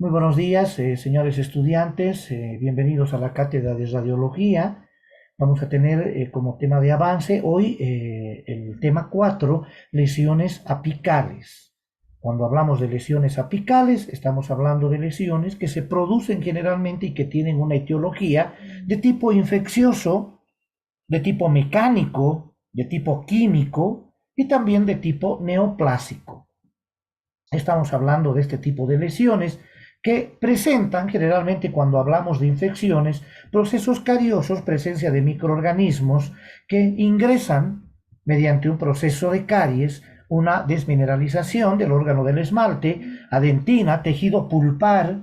Muy buenos días, señores estudiantes, bienvenidos a la cátedra de radiología. Vamos a tener como tema de avance hoy el tema 4, lesiones apicales. Cuando hablamos de lesiones apicales, estamos hablando de lesiones que se producen generalmente y que tienen una etiología de tipo infeccioso, de tipo mecánico, de tipo químico y también de tipo neoplásico. Estamos hablando de este tipo de lesiones que presentan generalmente cuando hablamos de infecciones, procesos cariosos, presencia de microorganismos que ingresan mediante un proceso de caries, una desmineralización del órgano del esmalte, adentina, tejido pulpar,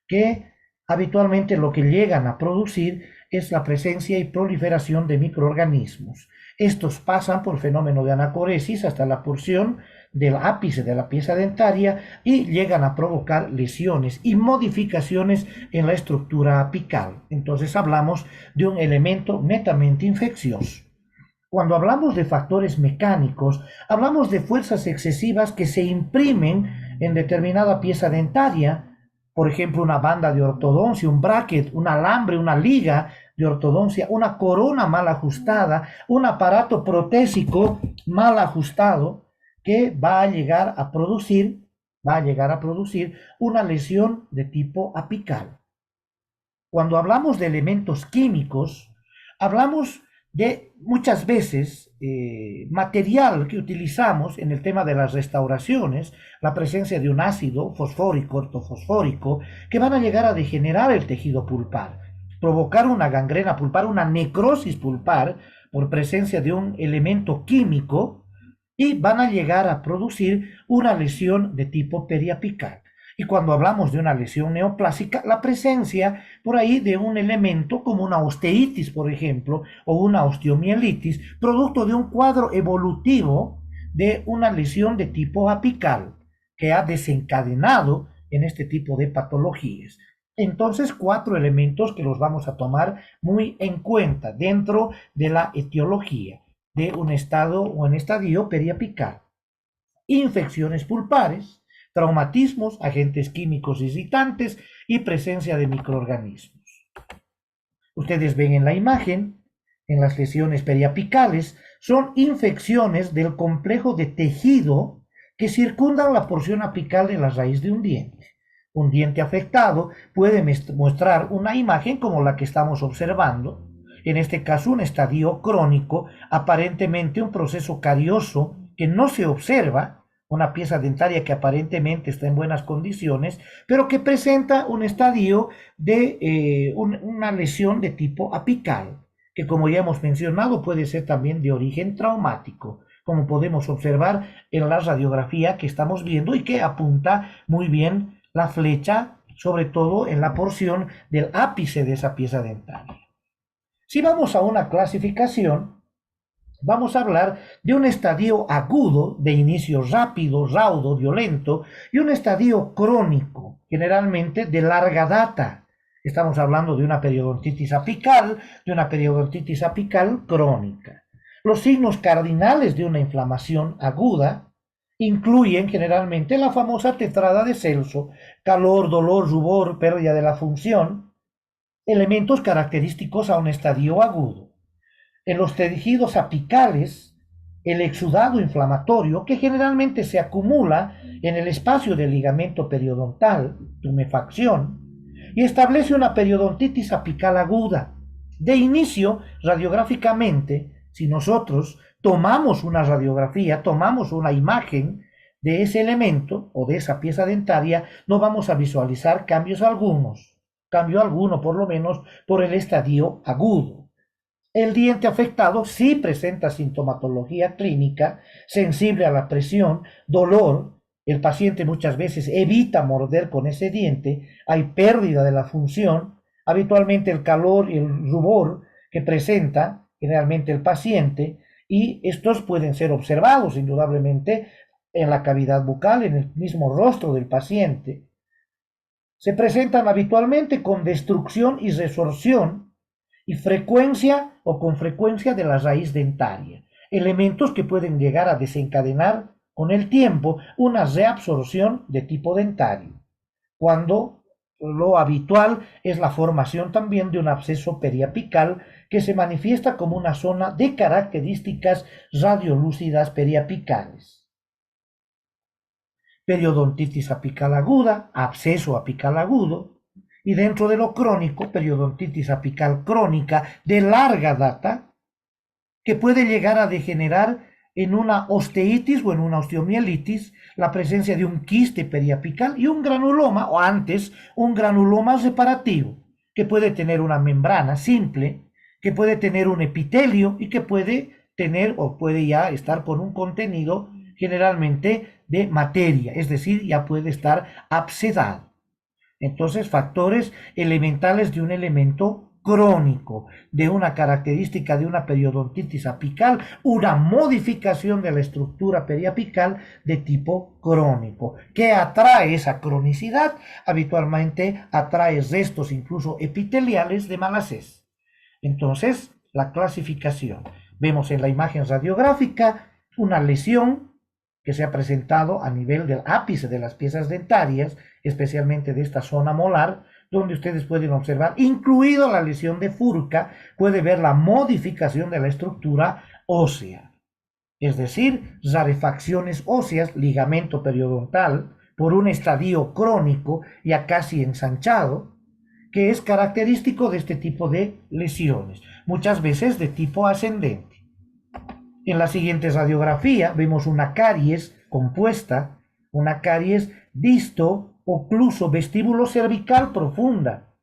que habitualmente lo que llegan a producir es la presencia y proliferación de microorganismos. Estos pasan por fenómeno de anacoresis hasta la porción del ápice de la pieza dentaria y llegan a provocar lesiones y modificaciones en la estructura apical. Entonces hablamos de un elemento netamente infeccioso. Cuando hablamos de factores mecánicos, hablamos de fuerzas excesivas que se imprimen en determinada pieza dentaria, por ejemplo, una banda de ortodoncia, un bracket, un alambre, una liga de ortodoncia, una corona mal ajustada, un aparato protésico mal ajustado que va a llegar a producir una lesión de tipo apical. Cuando hablamos de elementos químicos, hablamos de muchas veces material que utilizamos en el tema de las restauraciones, la presencia de un ácido fosfórico, ortofosfórico, que van a llegar a degenerar el tejido pulpar, provocar una gangrena pulpar, una necrosis pulpar por presencia de un elemento químico y van a llegar a producir una lesión de tipo periapical. Y cuando hablamos de una lesión neoplásica, la presencia por ahí de un elemento como una osteitis, por ejemplo, o una osteomielitis, producto de un cuadro evolutivo de una lesión de tipo apical que ha desencadenado en este tipo de patologías. Entonces, cuatro elementos que los vamos a tomar muy en cuenta dentro de la etiología de un estado o en estadio periapical: infecciones pulpares, traumatismos, agentes químicos irritantes y presencia de microorganismos. Ustedes ven en la imagen, en las lesiones periapicales, son infecciones del complejo de tejido que circundan la porción apical de la raíz de un diente. Un diente afectado puede mostrar una imagen como la que estamos observando, en este caso un estadio crónico, aparentemente un proceso carioso que no se observa, una pieza dentaria que aparentemente está en buenas condiciones, pero que presenta un estadio de una lesión de tipo apical, que como ya hemos mencionado puede ser también de origen traumático, como podemos observar en la radiografía que estamos viendo y que apunta muy bien la flecha, sobre todo en la porción del ápice de esa pieza dentaria. Si vamos a una clasificación, vamos a hablar de un estadio agudo de inicio rápido, raudo, violento, y un estadio crónico, generalmente de larga data. Estamos hablando de una periodontitis apical crónica. Los signos cardinales de una inflamación aguda incluyen generalmente la famosa tetrada de Celso: calor, dolor, rubor, pérdida de la función, elementos característicos a un estadio agudo. En los tejidos apicales, el exudado inflamatorio, que generalmente se acumula en el espacio del ligamento periodontal, tumefacción, y establece una periodontitis apical aguda. De inicio, radiográficamente, si nosotros tomamos una radiografía, tomamos una imagen de ese elemento o de esa pieza dentaria, no vamos a visualizar cambio alguno por lo menos por el estadio agudo. El diente afectado sí presenta sintomatología clínica, sensible a la presión, dolor. El paciente muchas veces evita morder con ese diente, hay pérdida de la función, habitualmente el calor y el rubor que presenta generalmente el paciente, y estos pueden ser observados indudablemente en la cavidad bucal, en el mismo rostro del paciente. Se presentan habitualmente con destrucción y resorción y frecuencia o con frecuencia de la raíz dentaria, elementos que pueden llegar a desencadenar con el tiempo una reabsorción de tipo dentario. Cuando Lo habitual es la formación también de un absceso periapical que se manifiesta como una zona de características radiolúcidas periapicales. Periodontitis apical aguda, absceso apical agudo, y dentro de lo crónico, periodontitis apical crónica de larga data, que puede llegar a degenerar en una osteitis o en una osteomielitis, la presencia de un quiste periapical y un granuloma, o antes, un granuloma separativo, que puede tener una membrana simple, que puede tener un epitelio y que puede tener o puede ya estar con un contenido generalmente de materia, es decir, ya puede estar abscedado. Entonces, factores elementales de un elemento crónico, de una característica de una periodontitis apical, una modificación de la estructura periapical de tipo crónico. ¿Qué atrae esa cronicidad? Habitualmente atrae restos incluso epiteliales de Malassez. Entonces, la clasificación. Vemos en la imagen radiográfica una lesión que se ha presentado a nivel del ápice de las piezas dentarias, especialmente de esta zona molar, donde ustedes pueden observar, incluido la lesión de Furca, puede ver la modificación de la estructura ósea, es decir, rarefacciones óseas, ligamento periodontal, por un estadio crónico ya casi ensanchado, que es característico de este tipo de lesiones, muchas veces de tipo ascendente. En la siguiente radiografía vemos una caries compuesta, una caries disto-ocluso vestíbulo cervical profunda,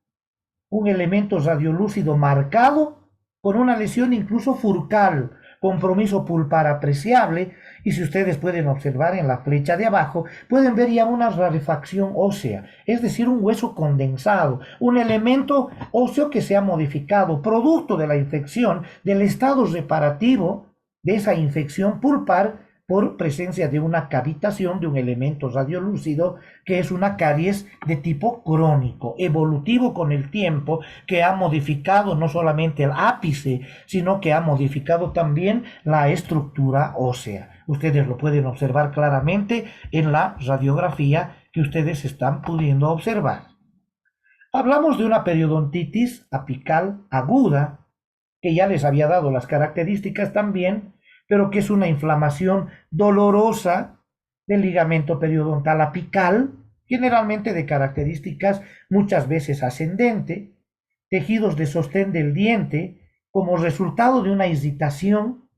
un elemento radiolúcido marcado con una lesión incluso furcal, compromiso pulpar apreciable, y si ustedes pueden observar en la flecha de abajo, pueden ver ya una rarefacción ósea, es decir, un hueso condensado, un elemento óseo que se ha modificado, producto de la infección, del estado reparativo de esa infección pulpar por presencia de una cavitación de un elemento radiolúcido que es una caries de tipo crónico, evolutivo con el tiempo, que ha modificado no solamente el ápice, sino que ha modificado también la estructura ósea. Ustedes lo pueden observar claramente en la radiografía que ustedes están pudiendo observar. Hablamos de una periodontitis apical aguda, que ya les había dado las características también, pero que es una inflamación dolorosa del ligamento periodontal apical, generalmente de características muchas veces ascendente, tejidos de sostén del diente, como resultado de una irritación,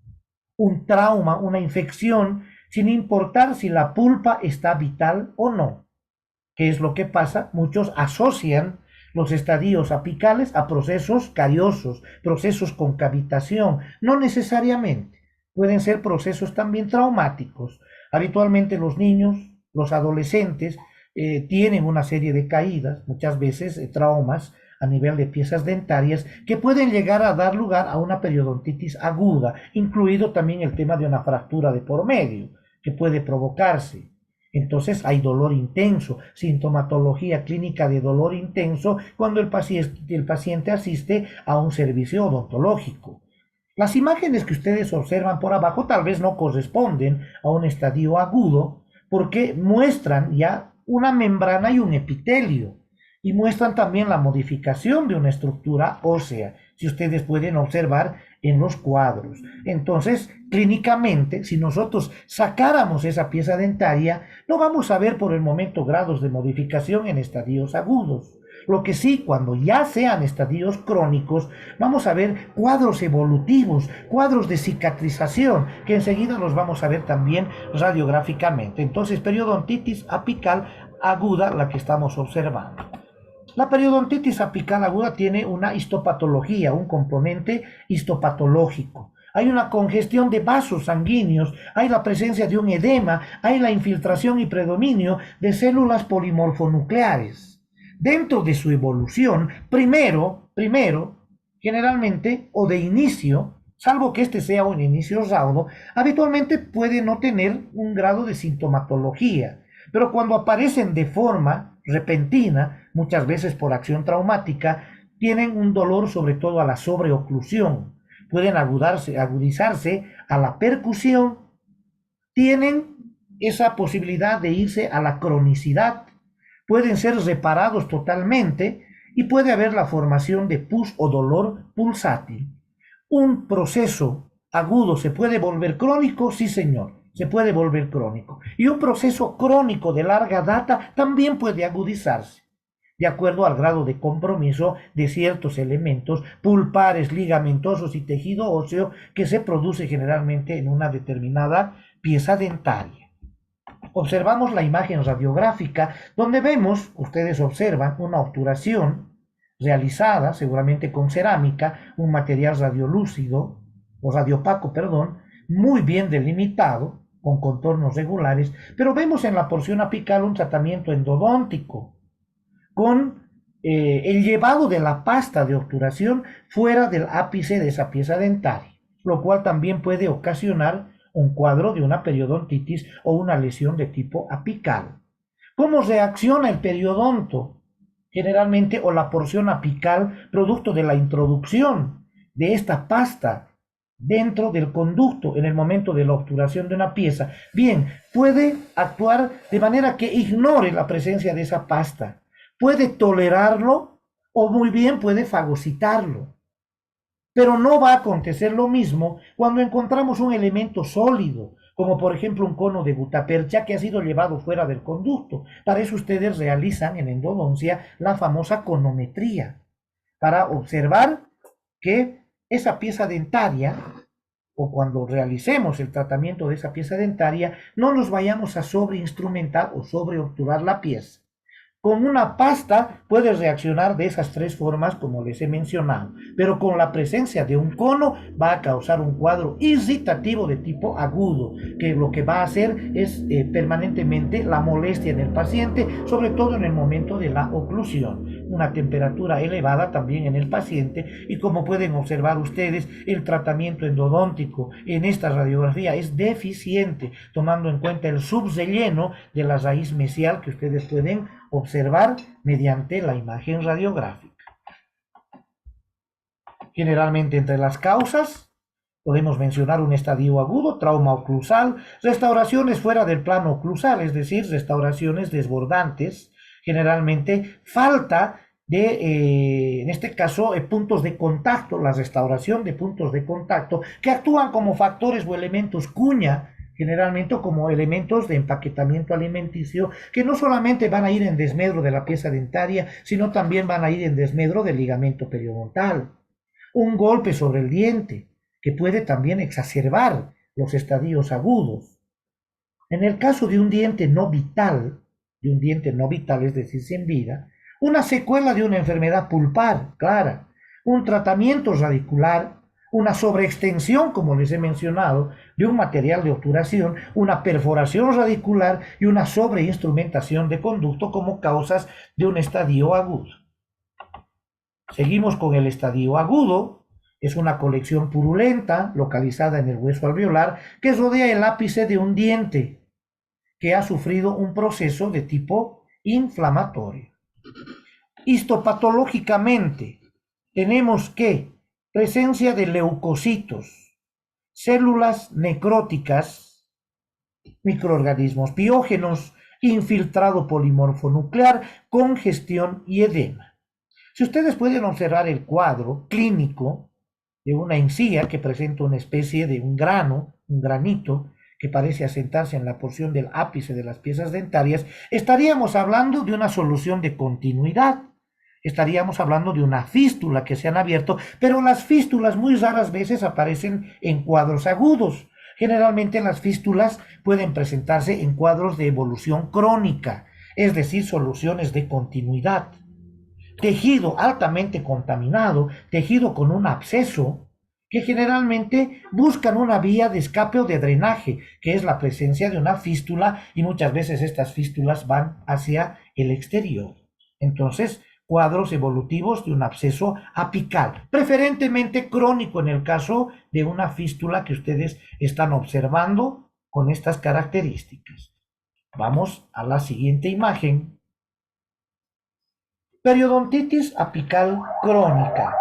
un trauma, una infección, sin importar si la pulpa está vital o no. ¿Qué es lo que pasa? Muchos asocian los estadios apicales a procesos cariosos, procesos con cavitación, no necesariamente. Pueden ser procesos también traumáticos. Habitualmente los niños, los adolescentes, tienen una serie de caídas, muchas veces traumas a nivel de piezas dentarias, que pueden llegar a dar lugar a una periodontitis aguda, incluido también el tema de una fractura de por medio, que puede provocarse. Entonces hay dolor intenso, sintomatología clínica de dolor intenso cuando el paciente asiste a un servicio odontológico. Las imágenes que ustedes observan por abajo tal vez no corresponden a un estadio agudo porque muestran ya una membrana y un epitelio y muestran también la modificación de una estructura ósea, si ustedes pueden observar en los cuadros. Entonces, clínicamente, si nosotros sacáramos esa pieza dentaria, no vamos a ver por el momento grados de modificación en estadios agudos. Lo que sí, cuando ya sean estadios crónicos, vamos a ver cuadros evolutivos, cuadros de cicatrización, que enseguida los vamos a ver también radiográficamente. Entonces, periodontitis apical aguda, la que estamos observando. La periodontitis apical aguda tiene una histopatología, un componente histopatológico. Hay una congestión de vasos sanguíneos, hay la presencia de un edema, hay la infiltración y predominio de células polimorfonucleares. Dentro de su evolución, primero, generalmente, o de inicio, salvo que este sea un inicio raudo, habitualmente puede no tener un grado de sintomatología, pero cuando aparecen de forma repentina, muchas veces por acción traumática, tienen un dolor sobre todo a la sobreoclusión, pueden agudizarse a la percusión, tienen esa posibilidad de irse a la cronicidad, pueden ser reparados totalmente y puede haber la formación de pus o dolor pulsátil. ¿Un proceso agudo se puede volver crónico? Sí, señor, se puede volver crónico. Y un proceso crónico de larga data también puede agudizarse, de acuerdo al grado de compromiso de ciertos elementos pulpares, ligamentosos y tejido óseo que se produce generalmente en una determinada pieza dentaria. Observamos la imagen radiográfica donde vemos, ustedes observan, una obturación realizada seguramente con cerámica, un material radiolúcido o radiopaco, perdón, muy bien delimitado, con contornos regulares, pero vemos en la porción apical un tratamiento endodóntico con el llevado de la pasta de obturación fuera del ápice de esa pieza dentaria, lo cual también puede ocasionar un cuadro de una periodontitis o una lesión de tipo apical. ¿Cómo reacciona el periodonto? Generalmente, o la porción apical, producto de la introducción de esta pasta dentro del conducto en el momento de la obturación de una pieza. Bien, puede actuar de manera que ignore la presencia de esa pasta. Puede tolerarlo o muy bien puede fagocitarlo. Pero no va a acontecer lo mismo cuando encontramos un elemento sólido, como por ejemplo un cono de gutapercha que ha sido llevado fuera del conducto. Para eso ustedes realizan en endodoncia la famosa conometría, para observar que esa pieza dentaria, o cuando realicemos el tratamiento de esa pieza dentaria, no nos vayamos a sobreinstrumentar o sobreobturar la pieza. Con una pasta puedes reaccionar de esas tres formas como les he mencionado, pero con la presencia de un cono va a causar un cuadro irritativo de tipo agudo, que lo que va a hacer es permanentemente la molestia en el paciente, sobre todo en el momento de la oclusión. Una temperatura elevada también en el paciente y como pueden observar ustedes, el tratamiento endodóntico en esta radiografía es deficiente, tomando en cuenta el subrelleno de la raíz mesial que ustedes pueden observar mediante la imagen radiográfica. Generalmente entre las causas podemos mencionar un estadio agudo, trauma oclusal, restauraciones fuera del plano oclusal, es decir, restauraciones desbordantes, generalmente falta de, en este caso, puntos de contacto, la restauración de puntos de contacto que actúan como factores o elementos cuña, generalmente como elementos de empaquetamiento alimenticio, que no solamente van a ir en desmedro de la pieza dentaria, sino también van a ir en desmedro del ligamento periodontal. Un golpe sobre el diente, que puede también exacerbar los estadios agudos. En el caso de un diente no vital, es decir, sin vida, una secuela de una enfermedad pulpar, clara, un tratamiento radicular, una sobreextensión, como les he mencionado, de un material de obturación, una perforación radicular y una sobreinstrumentación de conducto como causas de un estadio agudo. Seguimos con el estadio agudo. Es una colección purulenta localizada en el hueso alveolar que rodea el ápice de un diente que ha sufrido un proceso de tipo inflamatorio. Histopatológicamente tenemos que presencia de leucocitos, células necróticas, microorganismos biógenos, infiltrado polimorfonuclear, congestión y edema. Si ustedes pueden observar el cuadro clínico de una encía que presenta una especie de un grano, un granito, que parece asentarse en la porción del ápice de las piezas dentarias, estaríamos hablando de una solución de continuidad. Estaríamos hablando de una fístula que se han abierto, pero las fístulas muy raras veces aparecen en cuadros agudos. Generalmente las fístulas pueden presentarse en cuadros de evolución crónica, es decir, soluciones de continuidad. Tejido altamente contaminado, tejido con un absceso, que generalmente buscan una vía de escape o de drenaje, que es la presencia de una fístula, y muchas veces estas fístulas van hacia el exterior. Entonces, cuadros evolutivos de un absceso apical, preferentemente crónico en el caso de una fístula que ustedes están observando con estas características. Vamos a la siguiente imagen. Periodontitis apical crónica.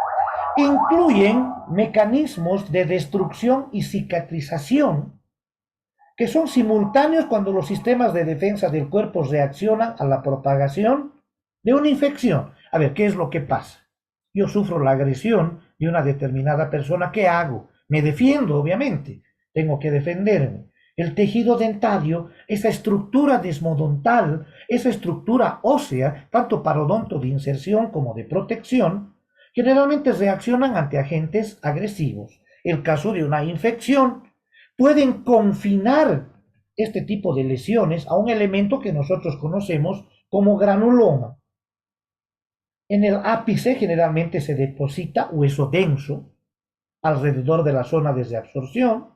Incluyen mecanismos de destrucción y cicatrización que son simultáneos cuando los sistemas de defensa del cuerpo reaccionan a la propagación de una infección. A ver, ¿qué es lo que pasa? Yo sufro la agresión de una determinada persona. ¿Qué hago? Me defiendo, obviamente. Tengo que defenderme. El tejido dentario, esa estructura desmodontal, esa estructura ósea, tanto parodonto de inserción como de protección, generalmente reaccionan ante agentes agresivos. El caso de una infección, pueden confinar este tipo de lesiones a un elemento que nosotros conocemos como granuloma. En el ápice generalmente se deposita hueso denso alrededor de la zona de reabsorción.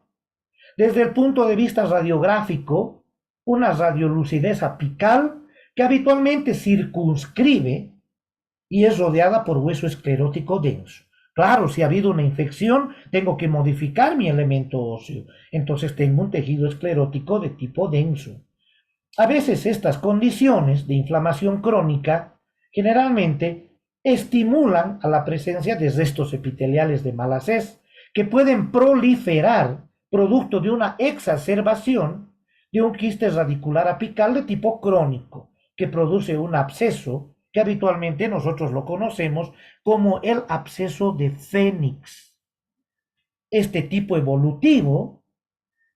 Desde el punto de vista radiográfico, una radiolucidez apical que habitualmente circunscribe y es rodeada por hueso esclerótico denso. Claro, si ha habido una infección, tengo que modificar mi elemento óseo. Entonces tengo un tejido esclerótico de tipo denso. A veces estas condiciones de inflamación crónica generalmente estimulan a la presencia de restos epiteliales de Malassez que pueden proliferar producto de una exacerbación de un quiste radicular apical de tipo crónico que produce un absceso que habitualmente nosotros lo conocemos como el absceso de Fénix. Este tipo evolutivo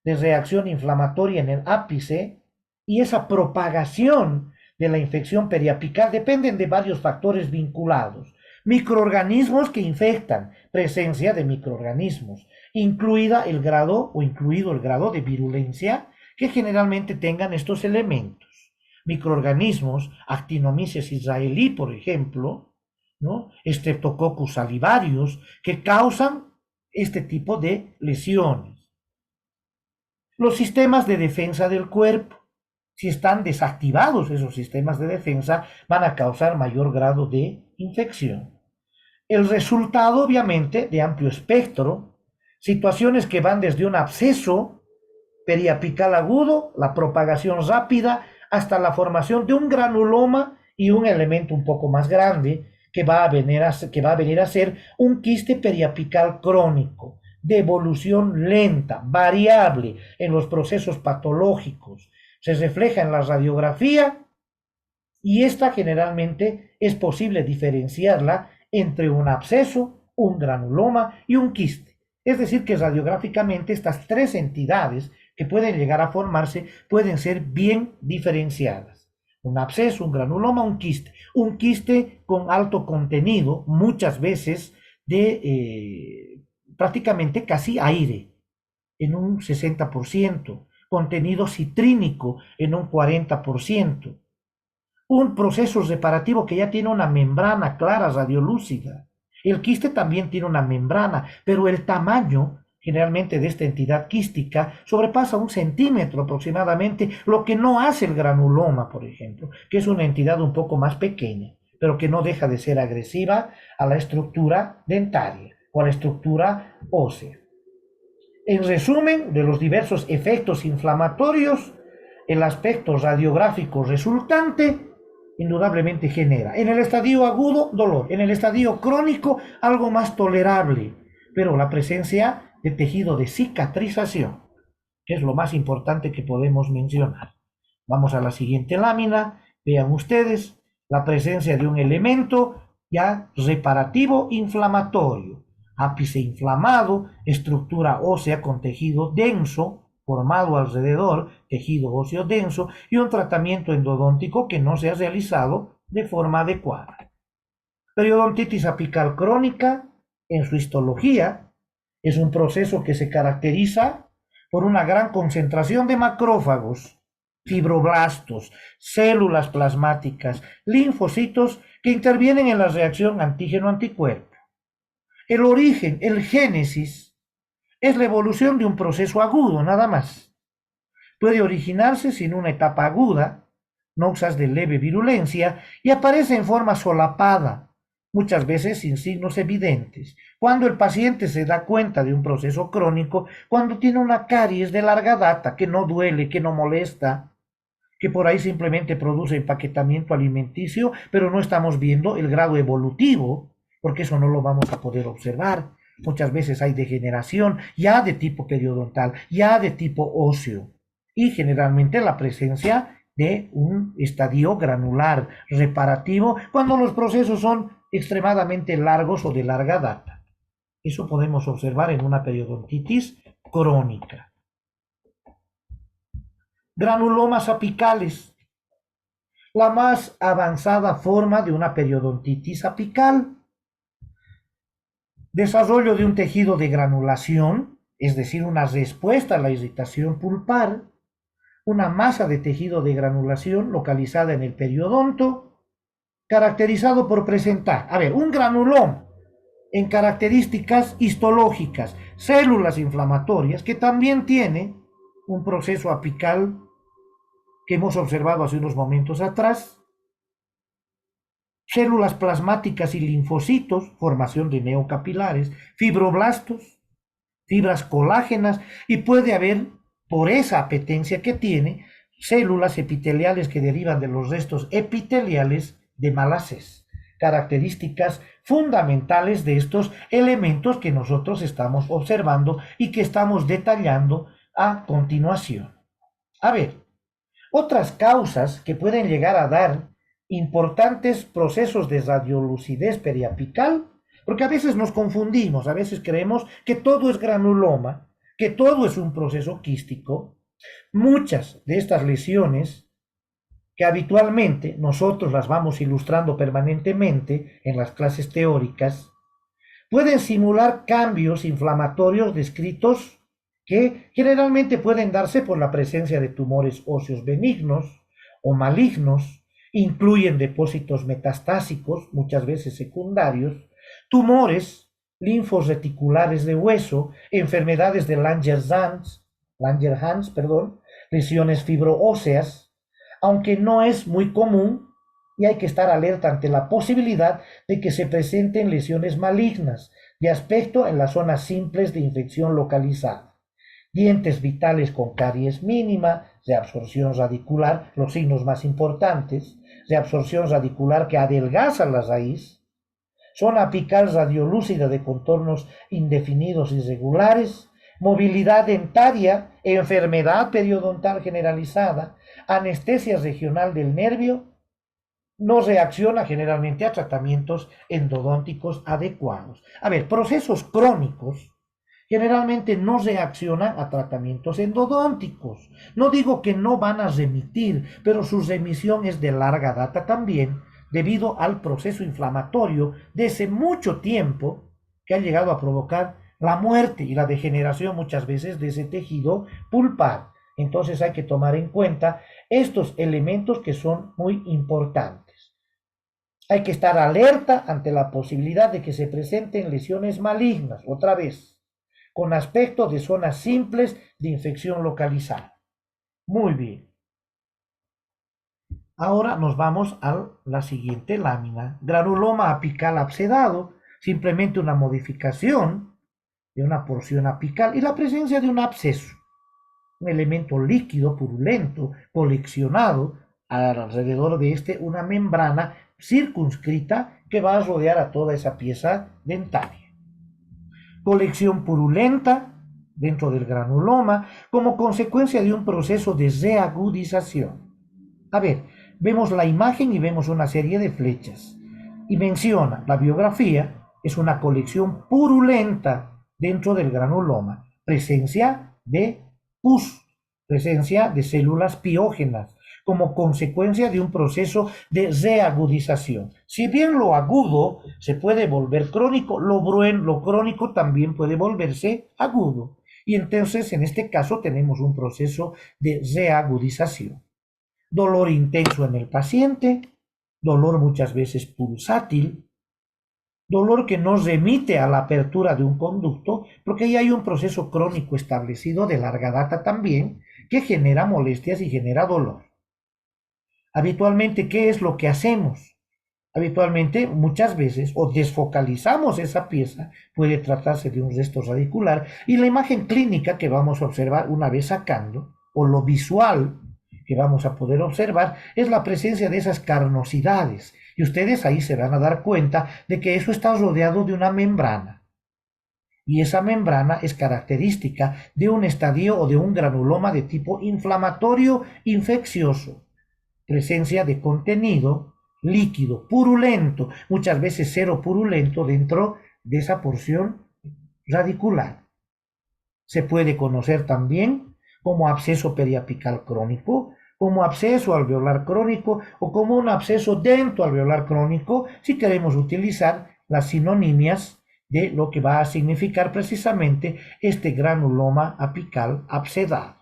de reacción inflamatoria en el ápice y esa propagación de la infección periapical dependen de varios factores vinculados. Microorganismos que infectan, presencia de microorganismos, incluido el grado de virulencia que generalmente tengan estos elementos. Microorganismos, Actinomyces israelí, por ejemplo, ¿no? Streptococcus salivarius, que causan este tipo de lesiones. Los sistemas de defensa del cuerpo, si están desactivados esos sistemas de defensa, van a causar mayor grado de infección. El resultado, obviamente, de amplio espectro, situaciones que van desde un absceso periapical agudo, la propagación rápida, hasta la formación de un granuloma y un elemento un poco más grande que va a venir a ser un quiste periapical crónico de evolución lenta, variable en los procesos patológicos. Se refleja en la radiografía y esta generalmente es posible diferenciarla entre un absceso, un granuloma y un quiste. Es decir, que radiográficamente estas tres entidades que pueden llegar a formarse pueden ser bien diferenciadas. Un absceso, un granuloma, un quiste. Un quiste con alto contenido, muchas veces de prácticamente casi aire, en un 60%, contenido citrínico en un 40%, un proceso reparativo que ya tiene una membrana clara, radiolúcida. El quiste también tiene una membrana, pero el tamaño generalmente de esta entidad quística sobrepasa 1 centímetro aproximadamente, lo que no hace el granuloma, por ejemplo, que es una entidad un poco más pequeña, pero que no deja de ser agresiva a la estructura dentaria o a la estructura ósea. En resumen, de los diversos efectos inflamatorios, el aspecto radiográfico resultante indudablemente genera. En el estadio agudo, dolor. En el estadio crónico, algo más tolerable. Pero la presencia de tejido de cicatrización, que es lo más importante que podemos mencionar. Vamos a la siguiente lámina. Vean ustedes la presencia de un elemento ya reparativo inflamatorio. Ápice inflamado, estructura ósea con tejido denso, formado alrededor, tejido óseo denso, y un tratamiento endodóntico que no se ha realizado de forma adecuada. Periodontitis apical crónica, en su histología, es un proceso que se caracteriza por una gran concentración de macrófagos, fibroblastos, células plasmáticas, linfocitos que intervienen en la reacción antígeno-anticuerpo. El origen, el génesis, es la evolución de un proceso agudo, nada más. Puede originarse sin una etapa aguda, noxas de leve virulencia, y aparece en forma solapada, muchas veces sin signos evidentes. Cuando el paciente se da cuenta de un proceso crónico, cuando tiene una caries de larga data, que no duele, que no molesta, que por ahí simplemente produce empaquetamiento alimenticio, pero no estamos viendo el grado evolutivo, porque eso no lo vamos a poder observar. Muchas veces hay degeneración ya de tipo periodontal, ya de tipo óseo. y generalmente la presencia de un estadio granular reparativo cuando los procesos son extremadamente largos o de larga data. Eso podemos observar en una periodontitis crónica. Granulomas apicales, la más avanzada forma de una periodontitis apical. Desarrollo de un tejido de granulación, es decir, una respuesta a la irritación pulpar, una masa de tejido de granulación localizada en el periodonto, caracterizado por presentar, un granuloma en características histológicas, células inflamatorias, que también tiene un proceso apical que hemos observado hace unos momentos atrás, células plasmáticas y linfocitos, formación de neocapilares, fibroblastos, fibras colágenas, y puede haber, por esa apetencia que tiene, células epiteliales que derivan de los restos epiteliales de Malassez, características fundamentales de estos elementos que nosotros estamos observando y que estamos detallando a continuación. Otras causas que pueden llegar a dar importantes procesos de radiolucidez periapical, porque a veces nos confundimos, a veces creemos que todo es granuloma, que todo es un proceso quístico. Muchas de estas lesiones, que habitualmente nosotros las vamos ilustrando permanentemente en las clases teóricas, pueden simular cambios inflamatorios descritos que generalmente pueden darse por la presencia de tumores óseos benignos o malignos, incluyen depósitos metastásicos, muchas veces secundarios, tumores linfos-reticulares de hueso, enfermedades de Langerhans, lesiones fibroóseas, aunque no es muy común y hay que estar alerta ante la posibilidad de que se presenten lesiones malignas de aspecto en las zonas simples de infección localizada. Dientes vitales con caries mínima, reabsorción radicular, los signos más importantes, reabsorción radicular que adelgaza la raíz, zona apical radiolúcida de contornos indefinidos y irregulares, movilidad dentaria, enfermedad periodontal generalizada, anestesia regional del nervio, no reacciona generalmente a tratamientos endodónticos adecuados. Procesos crónicos generalmente no reaccionan a tratamientos endodónticos. No digo que no van a remitir, pero su remisión es de larga data también, debido al proceso inflamatorio de hace mucho tiempo que ha llegado a provocar la muerte y la degeneración muchas veces de ese tejido pulpar. Entonces hay que tomar en cuenta estos elementos que son muy importantes. Hay que estar alerta ante la posibilidad de que se presenten lesiones malignas, otra vez, con aspecto de zonas simples de infección localizada. Muy bien. Ahora nos vamos a la siguiente lámina. Granuloma apical abscedado, simplemente una modificación de una porción apical y la presencia de un absceso, un elemento líquido, purulento, coleccionado alrededor de una membrana circunscrita que va a rodear a toda esa pieza dentaria. Colección purulenta dentro del granuloma como consecuencia de un proceso de reagudización. Vemos la imagen y vemos una serie de flechas. Y menciona, la biografía es una colección purulenta dentro del granuloma. Presencia de pus, presencia de células piógenas, como consecuencia de un proceso de reagudización. Si bien lo agudo se puede volver crónico, lo crónico también puede volverse agudo. Y entonces, en este caso, tenemos un proceso de reagudización. Dolor intenso en el paciente, dolor muchas veces pulsátil, dolor que no remite a la apertura de un conducto, porque ya hay un proceso crónico establecido de larga data también, que genera molestias y genera dolor. Habitualmente, ¿qué es lo que hacemos? Habitualmente, muchas veces, o desfocalizamos esa pieza, puede tratarse de un resto radicular, y la imagen clínica que vamos a observar una vez sacando, o lo visual que vamos a poder observar, es la presencia de esas carnosidades. Y ustedes ahí se van a dar cuenta de que eso está rodeado de una membrana. y esa membrana es característica de un estadio o de un granuloma de tipo inflamatorio infeccioso, presencia de contenido líquido, purulento, muchas veces cero purulento dentro de esa porción radicular. Se puede conocer también como absceso periapical crónico, como absceso alveolar crónico o como un absceso dentoalveolar crónico, si queremos utilizar las sinonimias de lo que va a significar precisamente este granuloma apical abscedado.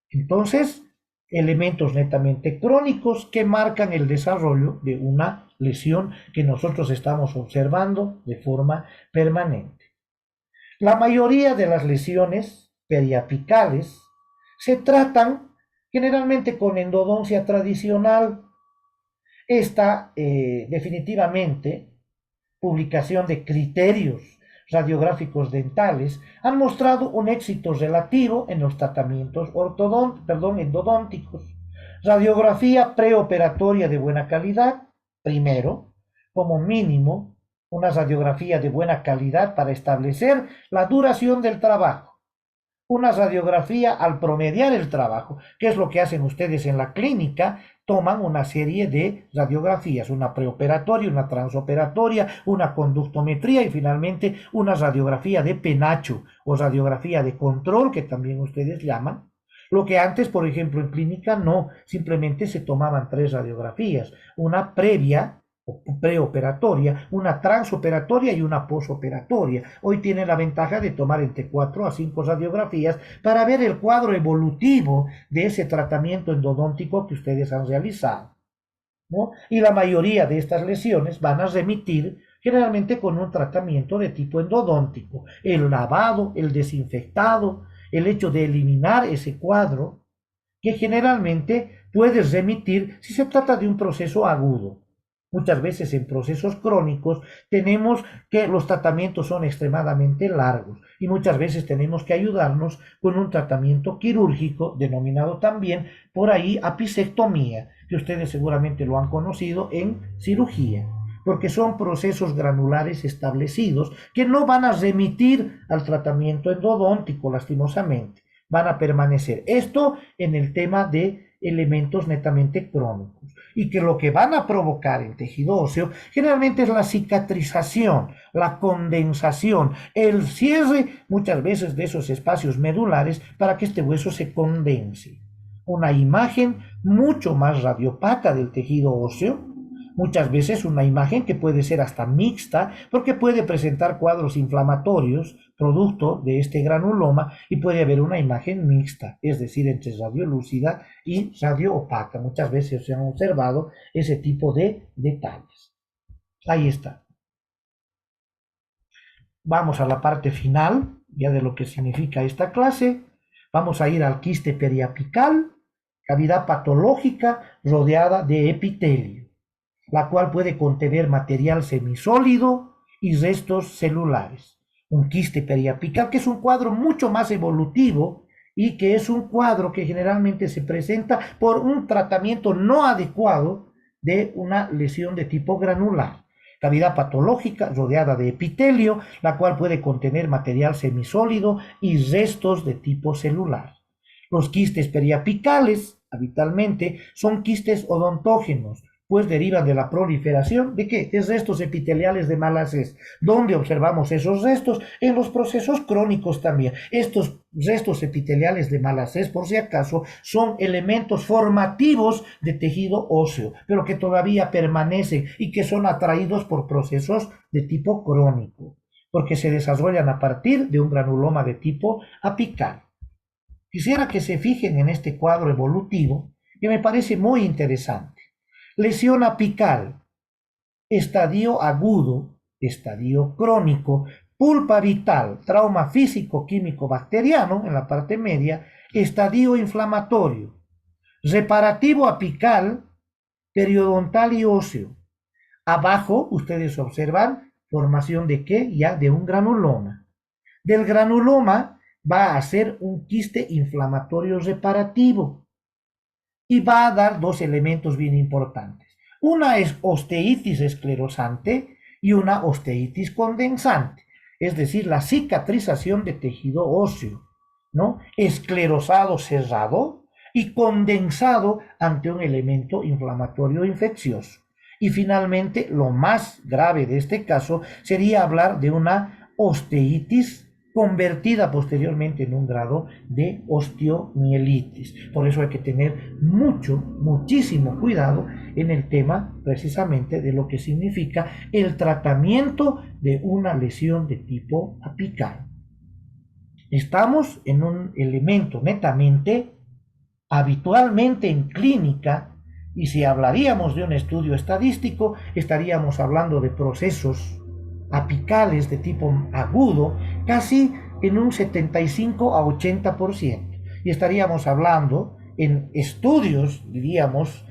Entonces, elementos netamente crónicos que marcan el desarrollo de una lesión que nosotros estamos observando de forma permanente. La mayoría de las lesiones periapicales se tratan generalmente con endodoncia tradicional. Esta definitivamente publicación de criterios radiográficos dentales han mostrado un éxito relativo en los tratamientos endodónticos. Radiografía preoperatoria de buena calidad, primero, como mínimo, una radiografía de buena calidad para establecer la duración del trabajo. Una radiografía al promediar el trabajo, que es lo que hacen ustedes en la clínica, toman una serie de radiografías, una preoperatoria, una transoperatoria, una conductometría y finalmente una radiografía de penacho o radiografía de control, que también ustedes llaman. Lo que antes, por ejemplo, en clínica no, simplemente se tomaban 3 radiografías, una previa preoperatoria, una transoperatoria y una posoperatoria. Hoy tiene la ventaja de tomar entre 4 a 5 radiografías para ver el cuadro evolutivo de ese tratamiento endodóntico que ustedes han realizado, ¿no? Y la mayoría de estas lesiones van a remitir generalmente con un tratamiento de tipo endodóntico, el lavado, el desinfectado, el hecho de eliminar ese cuadro, que generalmente puede remitir si se trata de un proceso agudo. Muchas veces en procesos crónicos tenemos que los tratamientos son extremadamente largos y muchas veces tenemos que ayudarnos con un tratamiento quirúrgico denominado también por ahí apicectomía, que ustedes seguramente lo han conocido en cirugía, porque son procesos granulares establecidos que no van a remitir al tratamiento endodóntico lastimosamente, van a permanecer. Esto en el tema de elementos netamente crónicos y que lo que van a provocar en tejido óseo generalmente es la cicatrización, la condensación, el cierre muchas veces de esos espacios medulares para que este hueso se condense. Una imagen mucho más radiopaca del tejido óseo, muchas veces una imagen que puede ser hasta mixta porque puede presentar cuadros inflamatorios producto de este granuloma y puede haber una imagen mixta, es decir, entre radiolúcida y radioopaca. Muchas veces se han observado ese tipo de detalles. Ahí está. Vamos a la parte final, ya de lo que significa esta clase. Vamos a ir al quiste periapical, cavidad patológica rodeada de epitelio, la cual puede contener material semisólido y restos celulares. Un quiste periapical, que es un cuadro mucho más evolutivo y que es un cuadro que generalmente se presenta por un tratamiento no adecuado de una lesión de tipo granular. Cavidad patológica rodeada de epitelio, la cual puede contener material semisólido y restos de tipo celular. Los quistes periapicales, habitualmente, son quistes odontógenos, pues derivan de la proliferación ¿de qué? De restos epiteliales de Malassez. ¿Dónde observamos esos restos? En los procesos crónicos también. Estos restos epiteliales de Malassez, por si acaso, son elementos formativos de tejido óseo, pero que todavía permanecen y que son atraídos por procesos de tipo crónico, porque se desarrollan a partir de un granuloma de tipo apical. Quisiera que se fijen en este cuadro evolutivo, que me parece muy interesante. Lesión apical, estadio agudo, estadio crónico, pulpa vital, trauma físico, químico, bacteriano en la parte media, estadio inflamatorio, reparativo apical, periodontal y óseo. Abajo ustedes observan formación de qué? Ya de un granuloma. Del granuloma va a ser un quiste inflamatorio reparativo y va a dar dos elementos bien importantes. Una es osteitis esclerosante y una osteitis condensante. es decir, la cicatrización de tejido óseo, ¿no? Esclerosado cerrado y condensado ante un elemento inflamatorio infeccioso. Y finalmente, lo más grave de este caso sería hablar de una osteitis convertida posteriormente en un grado de osteomielitis. Por eso hay que tener muchísimo cuidado en el tema precisamente de lo que significa el tratamiento de una lesión de tipo apical. Estamos en un elemento netamente, habitualmente en clínica, y si hablaríamos de un estudio estadístico, estaríamos hablando de procesos apicales de tipo agudo, casi en un 75 a 80%. Y estaríamos hablando en estudios, diríamos,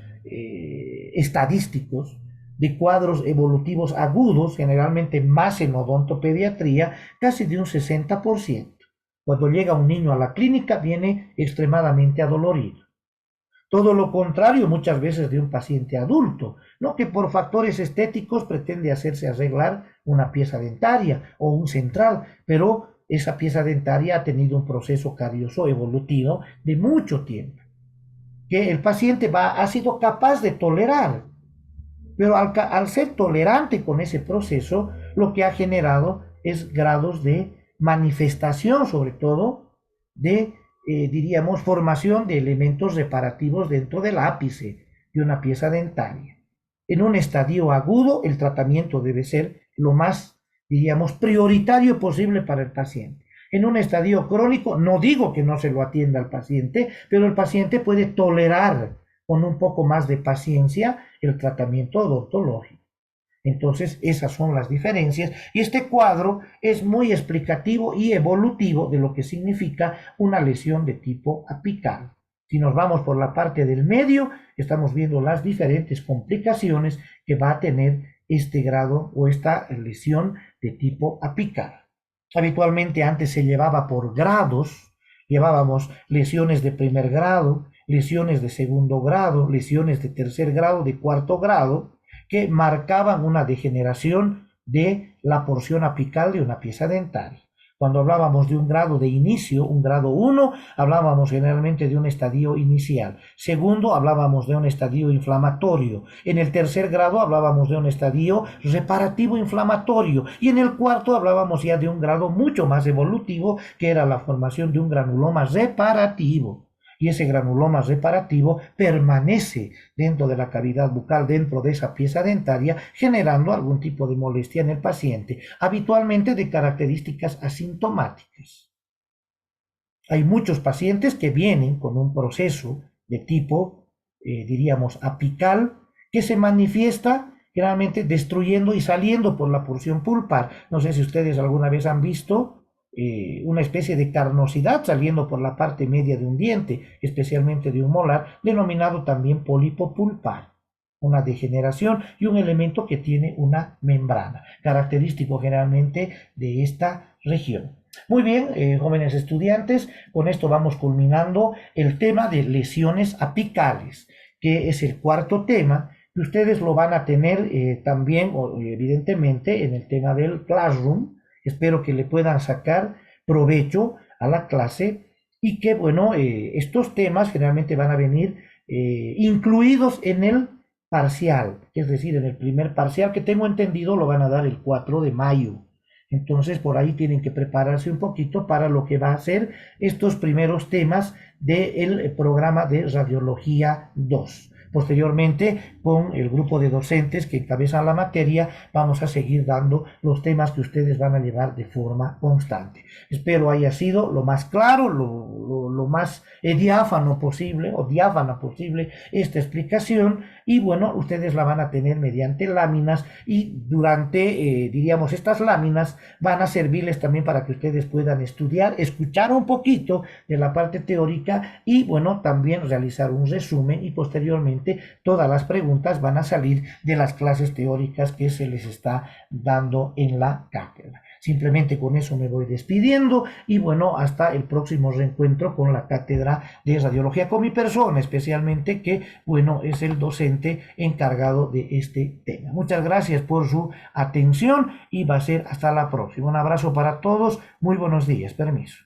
estadísticos, de cuadros evolutivos agudos, generalmente más en odontopediatría, casi de un 60%. Cuando llega un niño a la clínica, viene extremadamente adolorido. Todo lo contrario muchas veces de un paciente adulto, ¿no? Que por factores estéticos pretende hacerse arreglar una pieza dentaria o un central, pero esa pieza dentaria ha tenido un proceso carioso evolutivo de mucho tiempo, que el paciente ha sido capaz de tolerar, pero al ser tolerante con ese proceso, lo que ha generado es grados de manifestación, sobre todo, de, diríamos, formación de elementos reparativos dentro del ápice de una pieza dentaria. En un estadio agudo, el tratamiento debe ser lo más, diríamos, prioritario posible para el paciente. En un estadio crónico, no digo que no se lo atienda al paciente, pero el paciente puede tolerar con un poco más de paciencia el tratamiento odontológico. Entonces, esas son las diferencias y este cuadro es muy explicativo y evolutivo de lo que significa una lesión de tipo apical. Si nos vamos por la parte del medio, estamos viendo las diferentes complicaciones que va a tener este grado o esta lesión de tipo apical. Habitualmente antes se llevaba por grados, llevábamos lesiones de primer grado, lesiones de segundo grado, lesiones de tercer grado, de cuarto grado, que marcaban una degeneración de la porción apical de una pieza dentaria. Cuando hablábamos de un grado de inicio, un grado 1, hablábamos generalmente de un estadio inicial. Segundo, hablábamos de un estadio inflamatorio. En el tercer grado hablábamos de un estadio reparativo inflamatorio. Y en el cuarto hablábamos ya de un grado mucho más evolutivo, que era la formación de un granuloma reparativo. Y ese granuloma reparativo permanece dentro de la cavidad bucal, dentro de esa pieza dentaria, generando algún tipo de molestia en el paciente, habitualmente de características asintomáticas. Hay muchos pacientes que vienen con un proceso de tipo, diríamos, apical, que se manifiesta generalmente destruyendo y saliendo por la porción pulpar. No sé si ustedes alguna vez han visto una especie de carnosidad saliendo por la parte media de un diente, especialmente de un molar, denominado también pólipo pulpar. Una degeneración y un elemento que tiene una membrana, característico generalmente de esta región. Muy bien, jóvenes estudiantes, con esto vamos culminando el tema de lesiones apicales, que es el cuarto tema, que ustedes lo van a tener también, evidentemente, en el tema del Classroom. Espero que le puedan sacar provecho a la clase y que, bueno, estos temas generalmente van a venir incluidos en el parcial, es decir, en el primer parcial que tengo entendido lo van a dar el 4 de mayo. Entonces, por ahí tienen que prepararse un poquito para lo que va a ser estos primeros temas del programa de Radiología 2. Posteriormente, con el grupo de docentes que encabezan la materia, vamos a seguir dando los temas que ustedes van a llevar de forma constante. Espero haya sido lo más claro, lo más diáfano posible o diáfana posible esta explicación y bueno, ustedes la van a tener mediante láminas y durante, diríamos, estas láminas van a servirles también para que ustedes puedan estudiar, escuchar un poquito de la parte teórica y bueno, también realizar un resumen y posteriormente todas las preguntas van a salir de las clases teóricas que se les está dando en la cátedra. Simplemente con eso me voy despidiendo y bueno, hasta el próximo reencuentro con la cátedra de radiología, con mi persona especialmente, que bueno, es el docente encargado de este tema. Muchas gracias por su atención y va a ser hasta la próxima. Un abrazo para todos, muy buenos días, permiso.